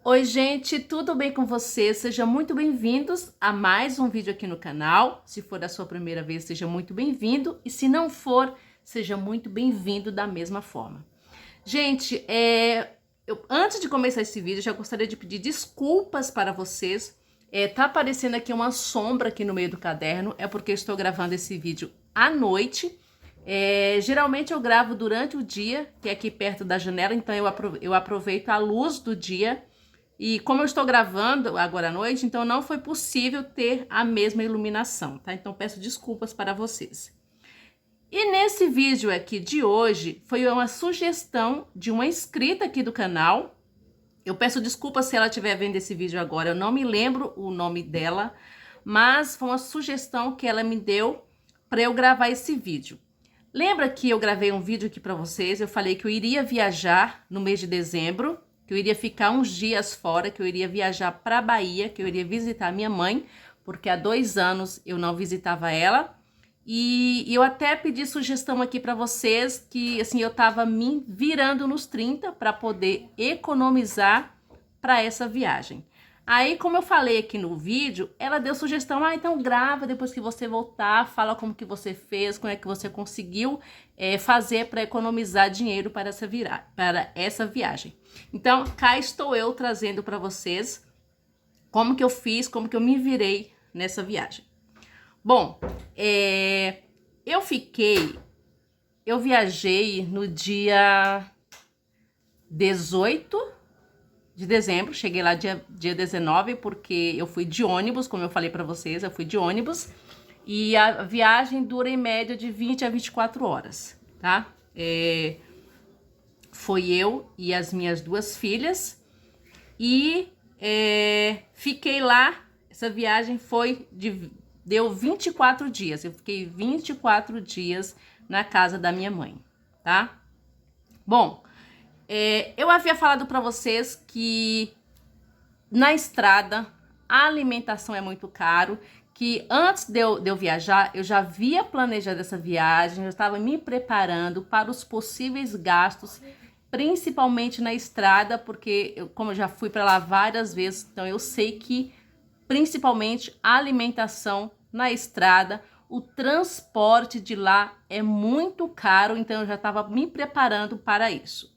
Oi, gente, tudo bem com vocês? Sejam muito bem-vindos a mais um vídeo aqui no canal. Se for a sua primeira vez, seja muito bem-vindo. E se não for, seja muito bem-vindo da mesma forma. Gente, antes de começar esse vídeo, já gostaria de pedir desculpas para vocês. Tá aparecendo aqui uma sombra aqui no meio do caderno, é porque eu estou gravando esse vídeo à noite. Geralmente eu gravo durante o dia, que é aqui perto da janela, então eu aproveito a luz do dia. E como eu estou gravando agora à noite, então não foi possível ter a mesma iluminação, tá? Então peço desculpas para vocês. E nesse vídeo aqui de hoje, foi uma sugestão de uma inscrita aqui do canal. Eu peço desculpas se ela estiver vendo esse vídeo agora, eu não me lembro o nome dela, mas foi uma sugestão que ela me deu para eu gravar esse vídeo. Lembra que eu gravei um vídeo aqui para vocês, eu falei que eu iria viajar no mês de dezembro, que eu iria ficar uns dias fora, que eu iria viajar para a Bahia, que eu iria visitar minha mãe, porque há 2 anos eu não visitava ela. E eu até pedi sugestão aqui para vocês que assim eu tava me virando nos 30 para poder economizar para essa viagem. Aí, como eu falei aqui no vídeo, ela deu sugestão, então grava depois que você voltar, fala como que você fez, como é que você conseguiu fazer para economizar dinheiro para essa viagem. Então, cá estou eu trazendo para vocês como que eu fiz, como que eu me virei nessa viagem. Bom, eu viajei no dia 18 de dezembro, cheguei lá dia 19, porque eu fui de ônibus, como eu falei pra vocês, eu fui de ônibus, e a viagem dura em média de 20 a 24 horas, tá? Foi eu e as minhas 2 filhas, e fiquei lá, essa viagem deu 24 dias, eu fiquei 24 dias na casa da minha mãe, tá? Bom, eu havia falado para vocês que na estrada a alimentação é muito caro, que antes de eu viajar, eu já havia planejado essa viagem, eu estava me preparando para os possíveis gastos, principalmente na estrada, porque como eu já fui para lá várias vezes, então eu sei que principalmente a alimentação na estrada, o transporte de lá é muito caro, então eu já estava me preparando para isso.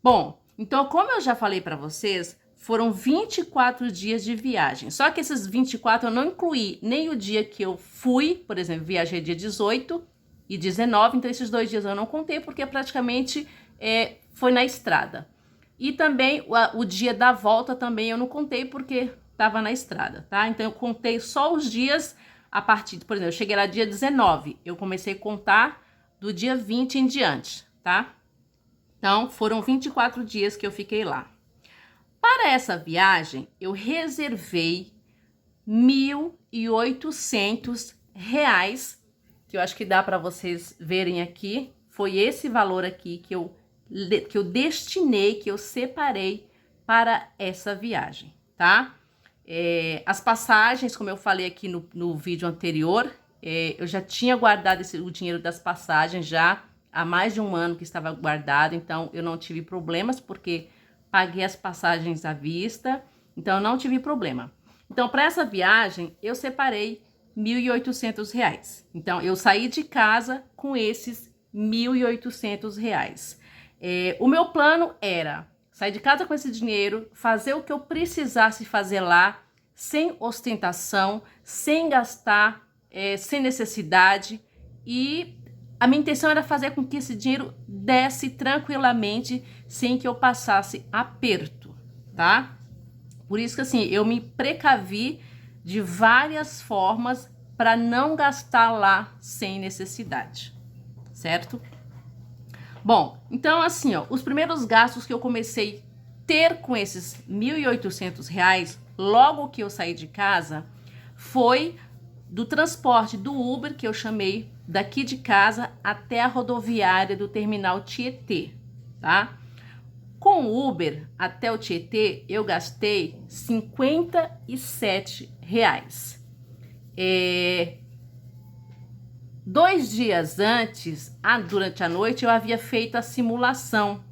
Bom, então como eu já falei para vocês, foram 24 dias de viagem. Só que esses 24 eu não incluí nem o dia que eu fui, por exemplo, viajei dia 18 e 19, então esses 2 dias eu não contei porque praticamente foi na estrada. E também o dia da volta também eu não contei porque estava na estrada, tá? Então eu contei só os dias a partir, por exemplo, eu cheguei lá dia 19, eu comecei a contar do dia 20 em diante, tá? Então, foram 24 dias que eu fiquei lá. Para essa viagem, eu reservei R$ 1.800, que eu acho que dá para vocês verem aqui. Foi esse valor aqui que eu destinei, que eu separei para essa viagem, tá? As passagens, como eu falei aqui no vídeo anterior, eu já tinha guardado o dinheiro das passagens já há mais de 1 ano que estava guardado, então eu não tive problemas porque paguei as passagens à vista, então eu não tive problema. Então, para essa viagem, eu separei R$ 1.800. Então, eu saí de casa com esses R$ 1.800. O meu plano era sair de casa com esse dinheiro, fazer o que eu precisasse fazer lá, sem ostentação, sem gastar, sem necessidade, e a minha intenção era fazer com que esse dinheiro desse tranquilamente, sem que eu passasse aperto, tá? Por isso que assim, eu me precavi de várias formas para não gastar lá sem necessidade, certo? Bom, então assim, ó, os primeiros gastos que eu comecei a ter com esses R$ 1.800, logo que eu saí de casa, foi do transporte do Uber, que eu chamei daqui de casa até a rodoviária do terminal Tietê, tá? Com o Uber até o Tietê, eu gastei R$ 57. 2 dias antes, durante a noite, eu havia feito a simulação.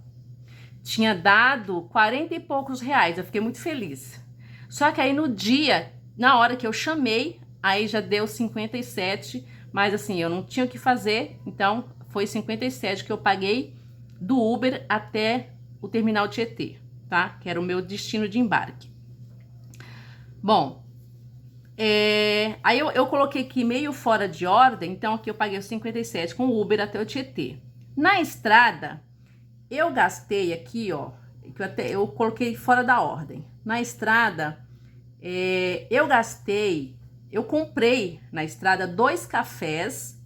tinha dado 40 e poucos reais. Eu fiquei muito feliz. Só que aí no dia, na hora que eu chamei, aí já deu 57, mas assim, eu não tinha o que fazer, então foi 57 que eu paguei do Uber até o terminal Tietê, tá? Que era o meu destino de embarque. Bom, aí eu coloquei aqui meio fora de ordem, então aqui eu paguei os 57 com o Uber até o Tietê. Na estrada, eu gastei aqui, ó, que eu coloquei fora da ordem. Na estrada, eu comprei na estrada 2 cafés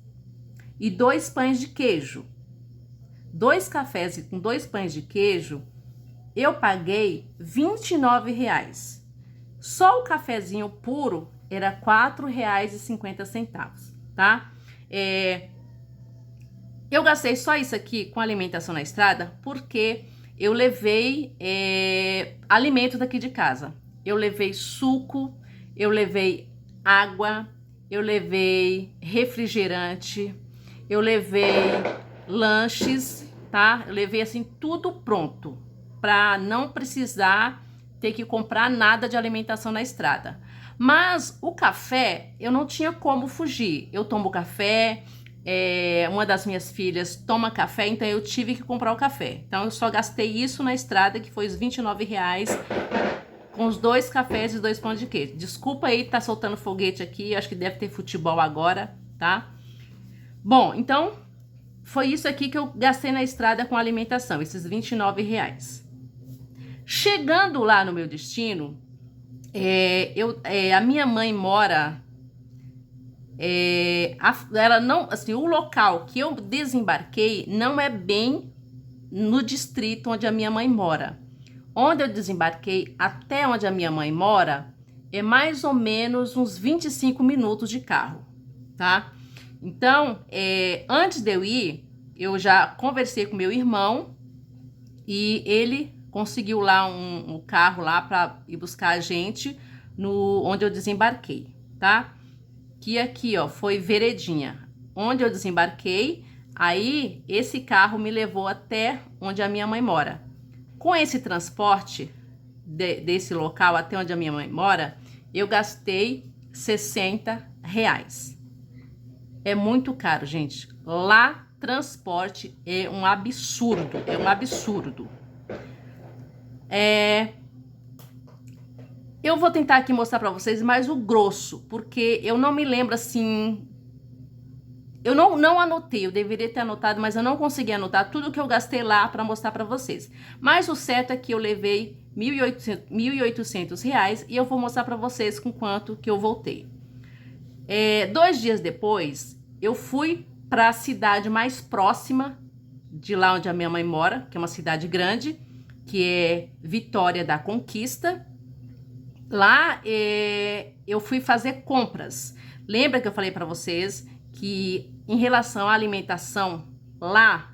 e 2 pães de queijo. 2 cafés com 2 pães de queijo, eu paguei R$29. Só o cafezinho puro era R$4,50, tá? Eu gastei só isso aqui com alimentação na estrada porque eu levei alimento daqui de casa. Eu levei suco, eu levei água, eu levei refrigerante, eu levei lanches, tá? Eu levei assim tudo pronto para não precisar ter que comprar nada de alimentação na estrada. Mas o café, eu não tinha como fugir. Eu tomo café, uma das minhas filhas toma café, então eu tive que comprar o café. Então eu só gastei isso na estrada, que foi os R$29 com os 2 cafés e 2 pães de queijo. Desculpa aí, tá soltando foguete aqui, acho que deve ter futebol agora, tá? Bom, então foi isso aqui que eu gastei na estrada com alimentação, esses R$29. Chegando lá no meu destino, a minha mãe mora, ela não, assim, o local que eu desembarquei não é bem no distrito onde a minha mãe mora. Onde eu desembarquei até onde a minha mãe mora é mais ou menos uns 25 minutos de carro, tá? Então, antes de eu ir, eu já conversei com meu irmão e ele conseguiu lá um carro lá para ir buscar a gente onde eu desembarquei, tá? Que aqui, ó, foi Veredinha. Onde eu desembarquei, aí esse carro me levou até onde a minha mãe mora. Com esse transporte desse local até onde a minha mãe mora, eu gastei R$60. É muito caro, gente. Lá, transporte é um absurdo, é um absurdo. Eu vou tentar aqui mostrar pra vocês mais o grosso, porque eu não me lembro assim. Eu não anotei, eu deveria ter anotado, mas eu não consegui anotar tudo que eu gastei lá pra mostrar pra vocês. Mas o certo é que eu levei R$1.800 e eu vou mostrar pra vocês com quanto que eu voltei. 2 dias depois, eu fui para a cidade mais próxima de lá onde a minha mãe mora, que é uma cidade grande, que é Vitória da Conquista. Lá eu fui fazer compras. Lembra que eu falei para vocês que em relação à alimentação, lá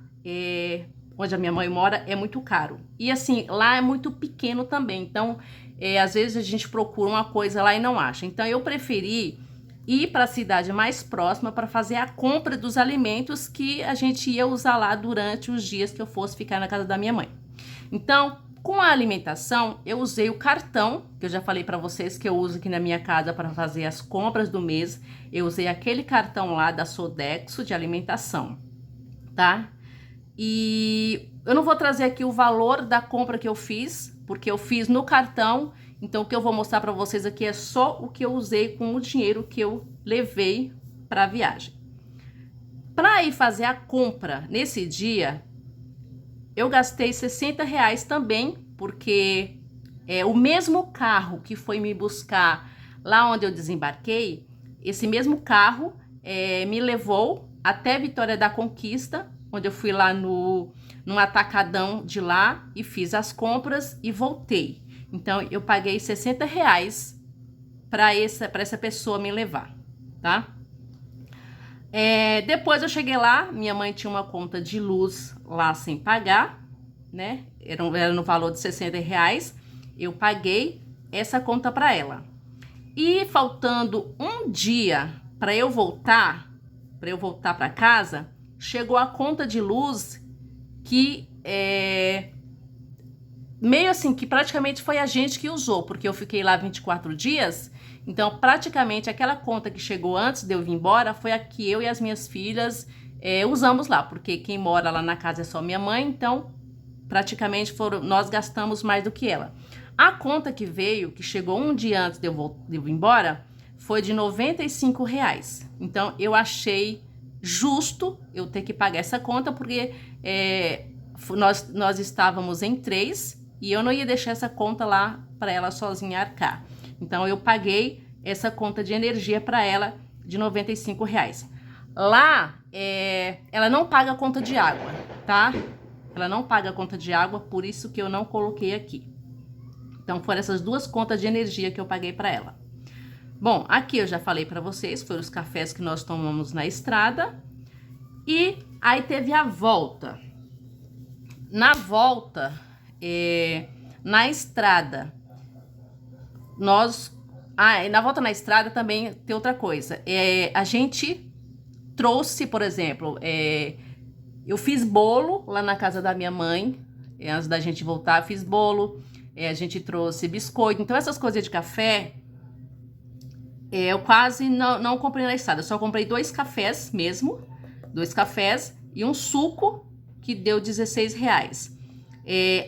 onde a minha mãe mora é muito caro. E assim, lá é muito pequeno também. Então, às vezes a gente procura uma coisa lá e não acha. Então, eu preferi ir para a cidade mais próxima para fazer a compra dos alimentos que a gente ia usar lá durante os dias que eu fosse ficar na casa da minha mãe. Então, com a alimentação, eu usei o cartão, que eu já falei para vocês que eu uso aqui na minha casa para fazer as compras do mês. Eu usei aquele cartão lá da Sodexo de alimentação, tá? E eu não vou trazer aqui o valor da compra que eu fiz, porque eu fiz no cartão. Então, o que eu vou mostrar para vocês aqui é só o que eu usei com o dinheiro que eu levei para a viagem. Para ir fazer a compra nesse dia, eu gastei R$60 também, porque o mesmo carro que foi me buscar lá onde eu desembarquei, esse mesmo carro me levou até Vitória da Conquista, onde eu fui lá num atacadão de lá e fiz as compras e voltei. Então, eu paguei R$60 para essa pessoa me levar, tá? Depois eu cheguei lá, minha mãe tinha uma conta de luz lá sem pagar, né? Era no valor de R$60. Eu paguei essa conta para ela. E faltando um dia para eu voltar para casa, chegou a conta de luz que meio assim que praticamente foi a gente que usou, porque eu fiquei lá 24 dias, então praticamente aquela conta que chegou antes de eu vir embora foi a que eu e as minhas filhas usamos lá, porque quem mora lá na casa é só minha mãe, então praticamente nós gastamos mais do que ela. A conta que veio, que chegou um dia antes de eu ir embora, foi de R$ 95. Então eu achei justo eu ter que pagar essa conta, porque nós estávamos em 3 e eu não ia deixar essa conta lá para ela sozinha arcar. Então eu paguei essa conta de energia para ela de R$ 95. Lá, ela não paga a conta de água, tá? Ela não paga a conta de água, por isso que eu não coloquei aqui. Então foram essas duas contas de energia que eu paguei para ela. Bom, aqui eu já falei para vocês, foram os cafés que nós tomamos na estrada. E aí teve a volta. Na volta, na estrada, na volta na estrada também tem outra coisa. A gente trouxe, por exemplo, eu fiz bolo lá na casa da minha mãe, antes da gente voltar, fiz bolo, a gente trouxe biscoito. Então essas coisas de café, eu quase não comprei na estrada, eu só comprei 2 cafés mesmo, 2 cafés e um suco que deu R$ 16.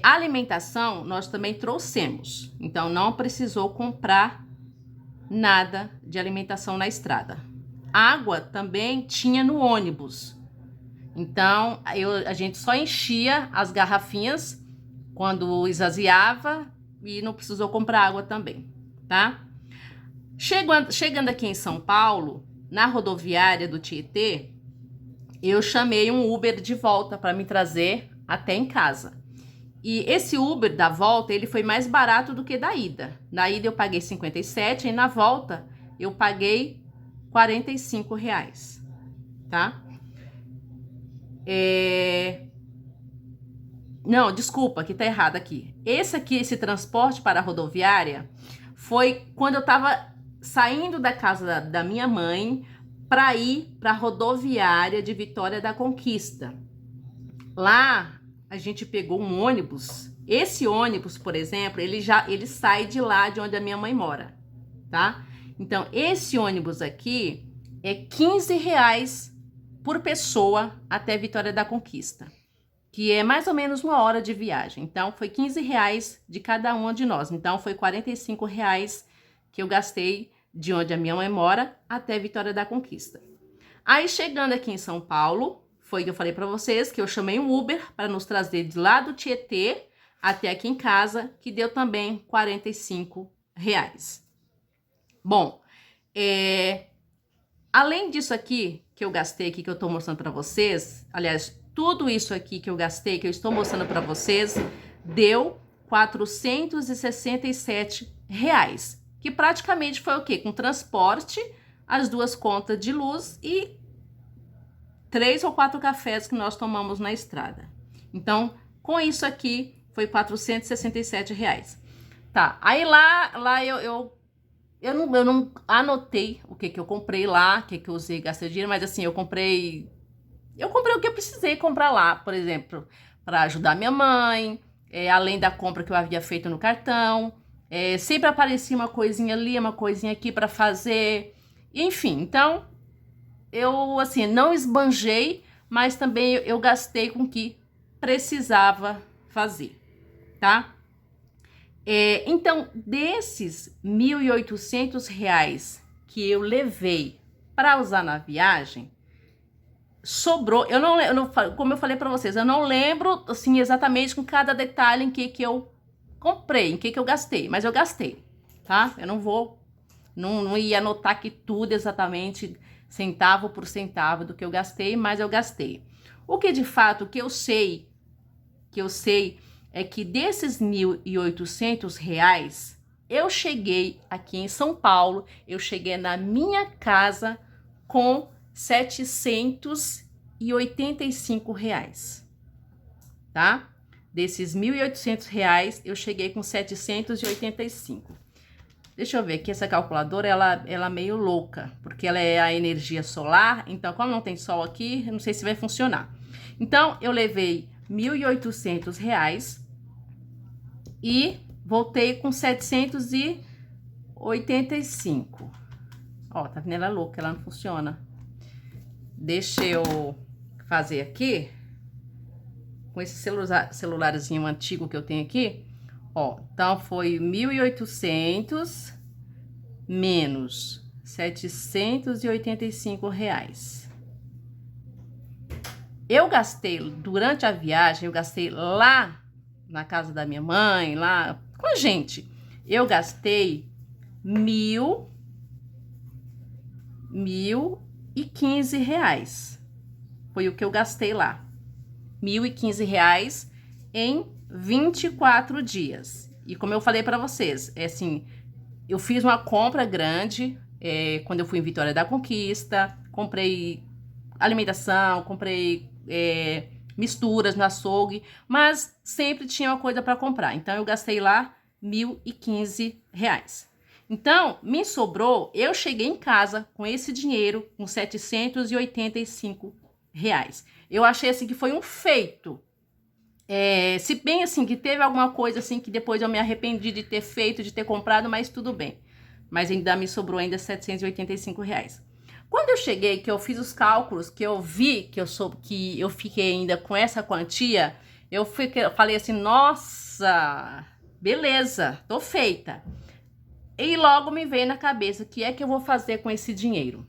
A alimentação nós também trouxemos, então não precisou comprar nada de alimentação na estrada. Água também tinha no ônibus, então a gente só enchia as garrafinhas quando esvaziava e não precisou comprar água também, tá? Chegando aqui em São Paulo, na rodoviária do Tietê, eu chamei um Uber de volta para me trazer até em casa. E esse Uber da volta, ele foi mais barato do que da ida. Na ida eu paguei 57 e na volta eu paguei R$ 45, tá? Não, desculpa, que tá errado aqui. Esse transporte para a rodoviária, foi quando eu tava saindo da casa da minha mãe para ir para a rodoviária de Vitória da Conquista. Lá a gente pegou um ônibus. Esse ônibus, por exemplo, ele sai de lá de onde a minha mãe mora, tá? Então, esse ônibus aqui é R$ 15 por pessoa até Vitória da Conquista, que é mais ou menos 1 hora de viagem. Então, foi R$ 15 de cada um de nós. Então, foi R$ 45 que eu gastei de onde a minha mãe mora até Vitória da Conquista. Aí, chegando aqui em São Paulo, foi que eu falei para vocês que eu chamei um Uber para nos trazer de lá do Tietê até aqui em casa, que deu também R$ 45. Bom, além disso aqui que eu gastei aqui, que eu tô mostrando para vocês, aliás, tudo isso aqui que eu gastei, que eu estou mostrando para vocês, deu R$ 467, que praticamente foi o quê? Com transporte, as 2 contas de luz e 3 ou 4 cafés que nós tomamos na estrada. Então, com isso aqui, foi R$ 467. Tá, aí lá eu não anotei o que eu comprei lá, o que eu usei, gastei dinheiro, mas assim, eu comprei o que eu precisei comprar lá, por exemplo, para ajudar minha mãe, além da compra que eu havia feito no cartão, sempre aparecia uma coisinha ali, uma coisinha aqui para fazer, enfim, então eu assim, não esbanjei, mas também eu gastei com o que precisava fazer, tá? Então, desses R$ 1.800 que eu levei para usar na viagem, sobrou, como eu falei para vocês, eu não lembro assim exatamente com cada detalhe em que eu comprei, em que eu gastei, mas eu gastei, tá? Eu não ia anotar aqui tudo exatamente, centavo por centavo do que eu gastei, mas eu gastei. O que de fato que eu sei é que desses R$ 1.800, eu cheguei aqui em São Paulo, eu cheguei na minha casa com R$ 785, tá? Desses R$ 1.800, eu cheguei com 785. Deixa eu ver aqui, essa calculadora, ela é meio louca, porque ela é a energia solar, então como não tem sol aqui, eu não sei se vai funcionar. Então, eu levei R$ 1.800, e voltei com 785. Ó, tá vendo? Ela é louca, ela não funciona. Deixa eu fazer aqui com esse celularzinho antigo que eu tenho aqui. Ó, então foi 1.800 menos R$ 785. Eu gastei, durante a viagem, eu gastei lá na casa da minha mãe, lá com a gente, eu gastei R$ 1.015. Foi o que eu gastei lá. R$ 1.015 em 24 dias. E como eu falei para vocês, é assim, eu fiz uma compra grande quando eu fui em Vitória da Conquista, comprei alimentação, comprei misturas no açougue, mas sempre tinha uma coisa para comprar. Então eu gastei lá R$ 1.015. Então, me sobrou, eu cheguei em casa com esse dinheiro, com R$ 785. Eu achei assim que foi um feito. Se bem assim que teve alguma coisa assim que depois eu me arrependi de ter feito, de ter comprado, mas tudo bem. Mas ainda me sobrou ainda R$ 785. Quando eu cheguei, que eu fiz os cálculos, que eu vi que eu fiquei ainda com essa quantia, eu falei assim, nossa, beleza, tô feita. E logo me veio na cabeça, o que é que eu vou fazer com esse dinheiro?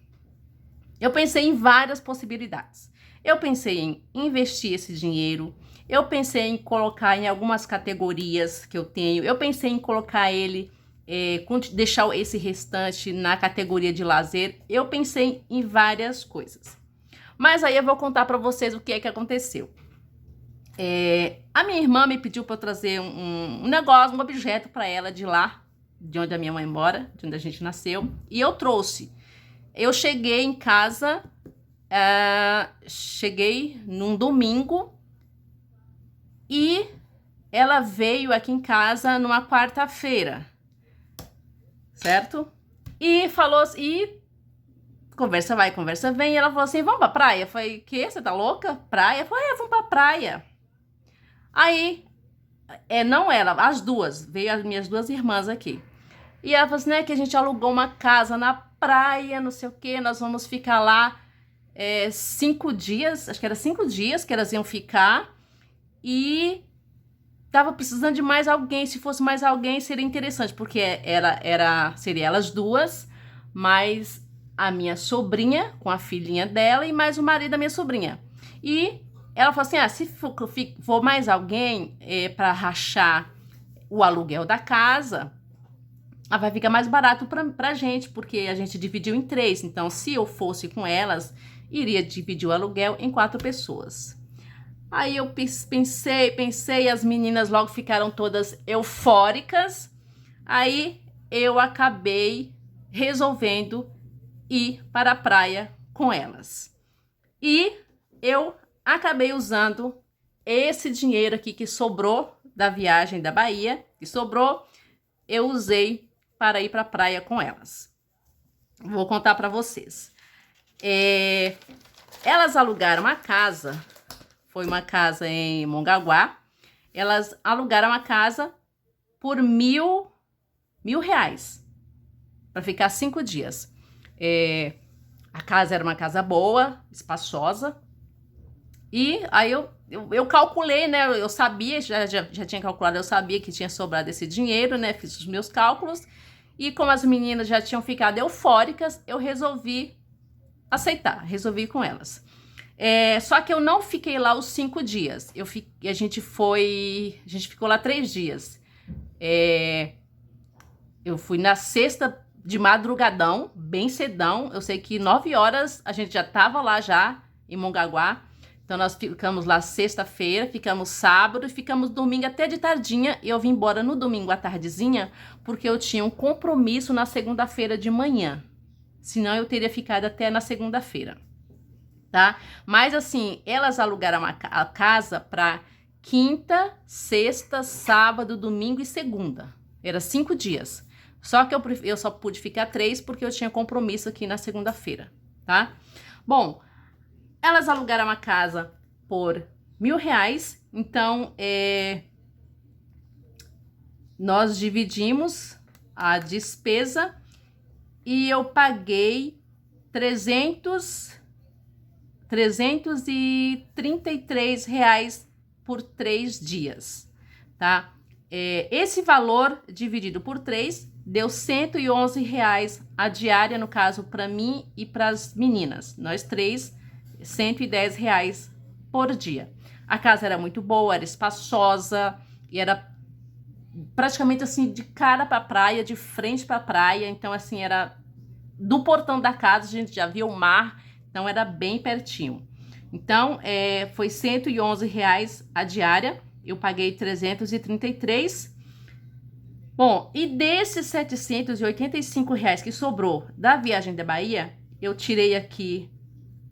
Eu pensei em várias possibilidades. Eu pensei em investir esse dinheiro, eu pensei em colocar em algumas categorias que eu tenho, eu pensei em colocar ele, deixar esse restante na categoria de lazer, eu pensei em várias coisas. Mas aí eu vou contar para vocês o que é que aconteceu. A minha irmã me pediu para eu trazer um negócio, um objeto para ela de lá, de onde a minha mãe mora, de onde a gente nasceu, e eu trouxe. Eu cheguei em casa, cheguei num domingo e ela veio aqui em casa numa quarta-feira, certo? E falou assim, e conversa vai, conversa vem, e ela falou assim, vamos pra praia? Eu falei, que? Você tá louca? Praia? Eu falei, vamos pra praia. Aí, não ela, as duas, veio as minhas duas irmãs aqui. E ela falou assim, né, que a gente alugou uma casa na praia, não sei o que, nós vamos ficar lá 5 dias, acho que era 5 dias que elas iam ficar, e tava precisando de mais alguém, se fosse mais alguém seria interessante, porque seria elas duas, mais a minha sobrinha, com a filhinha dela, e mais o marido da minha sobrinha. E ela falou assim, se for mais alguém para rachar o aluguel da casa, vai ficar mais barato pra gente, porque a gente dividiu em 3. Então, se eu fosse com elas, iria dividir o aluguel em 4 pessoas. Aí eu pensei, as meninas logo ficaram todas eufóricas. Aí eu acabei resolvendo ir para a praia com elas. E eu acabei usando esse dinheiro aqui que sobrou da viagem da Bahia, que sobrou, eu usei para ir para a praia com elas. Vou contar para vocês. Elas alugaram a casa, foi uma casa em Mongaguá. Elas alugaram a casa por R$ 1.000 para ficar 5 dias. A casa era uma casa boa, espaçosa. E aí eu calculei, né? Eu sabia, já tinha calculado, eu sabia que tinha sobrado esse dinheiro, né? Fiz os meus cálculos. E como as meninas já tinham ficado eufóricas, eu resolvi aceitar, resolvi ir com elas. Só que eu não fiquei lá os 5 dias. A gente ficou lá 3 dias. Eu fui na sexta de madrugadão, bem cedão. Eu sei que 9 horas a gente já estava lá já em Mongaguá. Então nós ficamos lá sexta-feira, ficamos sábado e ficamos domingo até de tardinha. E eu vim embora no domingo à tardezinha porque eu tinha um compromisso na segunda-feira de manhã. Senão eu teria ficado até na segunda-feira, tá? Mas assim, elas alugaram a casa para quinta, sexta, sábado, domingo e segunda. Era 5 dias. Só que eu só pude ficar 3 porque eu tinha compromisso aqui na segunda-feira, tá? Bom, elas alugaram a casa por R$ 1.000, então nós dividimos a despesa e eu paguei 333 reais por 3 dias, tá? Esse valor dividido por 3 deu 111 reais a diária, no caso, para mim e para as meninas. Nós três, 110 reais por dia. A casa era muito boa, era espaçosa e era praticamente assim de cara para a praia, de frente para a praia. Então, assim, era do portão da casa, a gente já via o mar, então era bem pertinho. Então, foi 111 reais a diária, eu paguei 333. Bom, e desses 785 reais que sobrou da viagem da Bahia, eu tirei aqui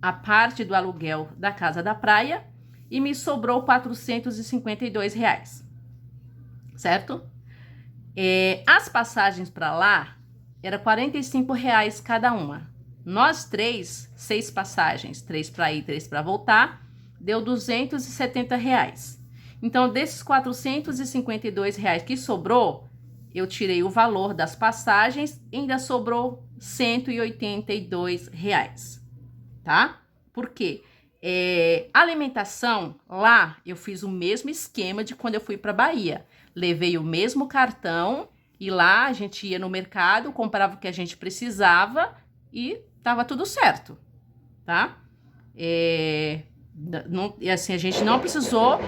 a parte do aluguel da casa da praia e me sobrou 452 reais, certo? As passagens para lá era 45 reais cada uma. Nós três, 6 passagens, 3 para ir, 3 para voltar, deu 270 reais. Então, desses 452 reais que sobrou, eu tirei o valor das passagens e ainda sobrou 182 reais, tá? Por quê? Alimentação, lá eu fiz o mesmo esquema de quando eu fui para Bahia. Levei o mesmo cartão e lá a gente ia no mercado, comprava o que a gente precisava e tava tudo certo, tá? Assim, a gente não precisou...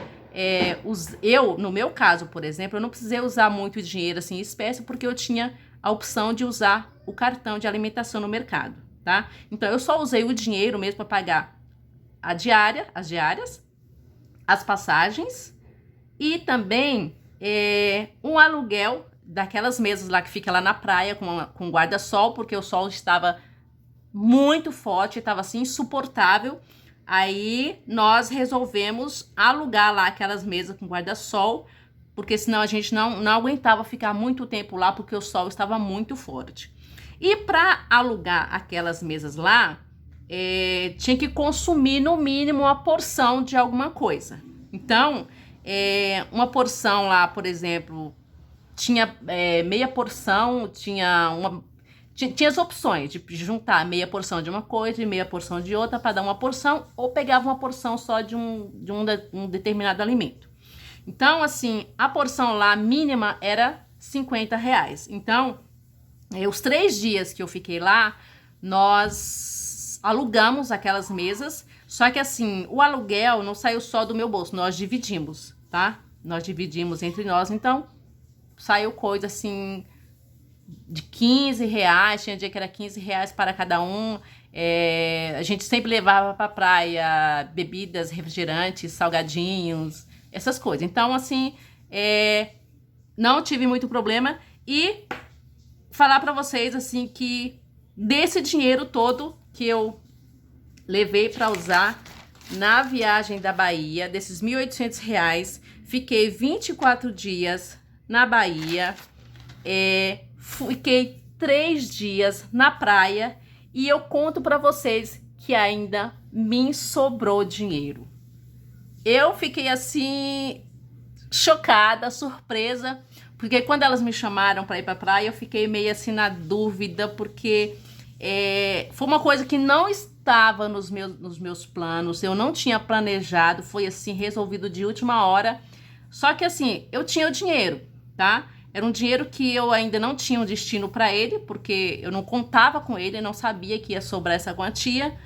eu, no meu caso, por exemplo, eu não precisei usar muito dinheiro assim em espécie, porque eu tinha a opção de usar o cartão de alimentação no mercado, tá? Então, eu só usei o dinheiro mesmo para pagar a diária, as diárias, as passagens e também um aluguel daquelas mesas lá que fica lá na praia com guarda-sol, porque o sol estava muito forte, estava assim insuportável. Aí nós resolvemos alugar lá aquelas mesas com guarda-sol, porque senão a gente não aguentava ficar muito tempo lá, porque o sol estava muito forte. E para alugar aquelas mesas lá, tinha que consumir no mínimo uma porção de alguma coisa. Então, uma porção lá, por exemplo, tinha meia porção, tinha as opções de juntar meia porção de uma coisa e meia porção de outra para dar uma porção, ou pegava uma porção só de um determinado alimento. Então, assim, a porção lá mínima era 50 reais. Então, os 3 dias que eu fiquei lá, nós alugamos aquelas mesas, só que assim, o aluguel não saiu só do meu bolso, nós dividimos, tá? Nós dividimos entre nós, então saiu coisa assim de 15 reais, tinha dia que era 15 reais para cada um. A gente sempre levava para praia bebidas, refrigerantes, salgadinhos, essas coisas. Então, assim, não tive muito problema. E falar para vocês, assim, que desse dinheiro todo que eu levei para usar na viagem da Bahia, desses 1.800 reais, fiquei 24 dias na Bahia, fiquei 3 dias na praia e eu conto para vocês que ainda me sobrou dinheiro. Eu fiquei assim, chocada, surpresa, porque quando elas me chamaram para ir para praia, eu fiquei meio assim na dúvida, porque foi uma coisa que não estava nos meus planos, eu não tinha planejado, foi assim, resolvido de última hora. Só que assim, eu tinha o dinheiro, tá? Era um dinheiro que eu ainda não tinha um destino para ele, porque eu não contava com ele, não sabia que ia sobrar essa quantia.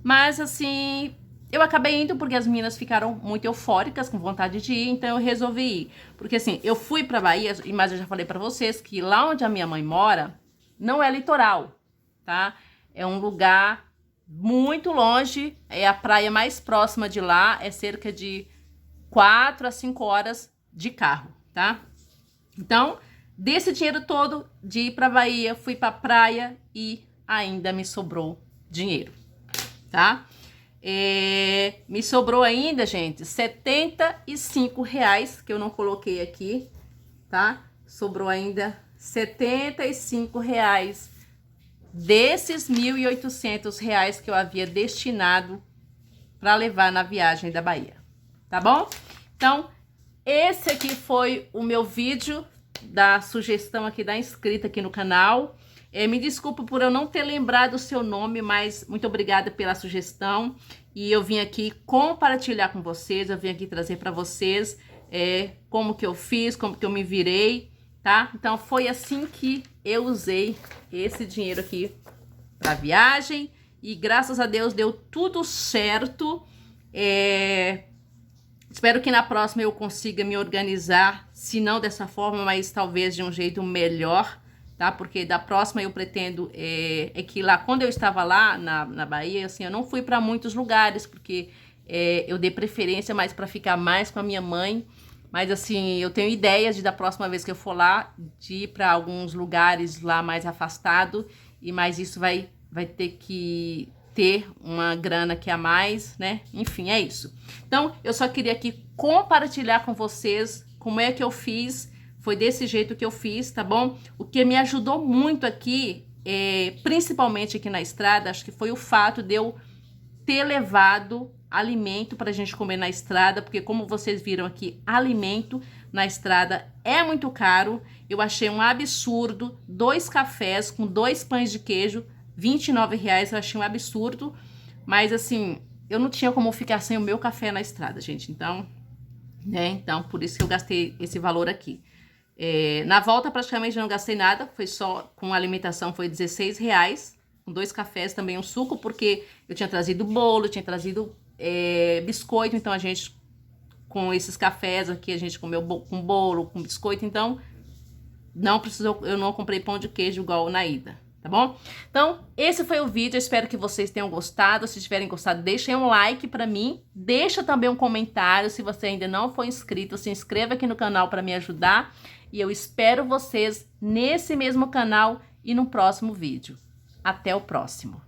Mas assim, eu acabei indo porque as meninas ficaram muito eufóricas, com vontade de ir, então eu resolvi ir. Porque assim, eu fui pra Bahia, mas eu já falei pra vocês que lá onde a minha mãe mora, não é litoral, tá? É um lugar muito longe, é a praia mais próxima de lá, é cerca de 4 a 5 horas de carro, tá? Então, desse dinheiro todo de ir pra Bahia, fui pra praia e ainda me sobrou dinheiro, tá? Me sobrou ainda, gente, R$75, que eu não coloquei aqui, tá? Sobrou ainda R$75 desses R$1.800 que eu havia destinado para levar na viagem da Bahia, tá bom? Então, esse aqui foi o meu vídeo da sugestão aqui da inscrita aqui no canal. Me desculpa por eu não ter lembrado o seu nome, mas muito obrigada pela sugestão. E eu vim aqui compartilhar com vocês, eu vim aqui trazer para vocês como que eu fiz, como que eu me virei, tá? Então foi assim que eu usei esse dinheiro aqui para viagem e graças a Deus deu tudo certo. Espero que na próxima eu consiga me organizar, se não dessa forma, mas talvez de um jeito melhor, tá? Porque da próxima eu pretendo, que lá, quando eu estava lá na Bahia, assim, eu não fui para muitos lugares, porque eu dei preferência mais para ficar mais com a minha mãe, mas assim, eu tenho ideias de da próxima vez que eu for lá, de ir para alguns lugares lá mais afastado, mas isso vai ter que ter uma grana que a mais, né? Enfim, é isso. Então, eu só queria aqui compartilhar com vocês como é que eu fiz. Foi desse jeito que eu fiz, tá bom? O que me ajudou muito aqui, principalmente aqui na estrada, acho que foi o fato de eu ter levado alimento pra gente comer na estrada, porque como vocês viram aqui, alimento na estrada é muito caro. Eu achei um absurdo, 2 cafés com 2 pães de queijo, R$29, eu achei um absurdo, mas assim, eu não tinha como ficar sem o meu café na estrada, gente, então, né, então por isso que eu gastei esse valor aqui. Na volta praticamente eu não gastei nada, foi só com alimentação, foi R$16, com 2 cafés, também um suco, porque eu tinha trazido bolo, tinha trazido biscoito, então a gente, com esses cafés aqui, a gente comeu com bolo, com biscoito, então não precisou, eu não comprei pão de queijo igual na ida. Tá bom? Então, esse foi o vídeo, eu espero que vocês tenham gostado. Se tiverem gostado, deixem um like pra mim. Deixa também um comentário, se você ainda não for inscrito, se inscreva aqui no canal pra me ajudar. E eu espero vocês nesse mesmo canal e no próximo vídeo. Até o próximo.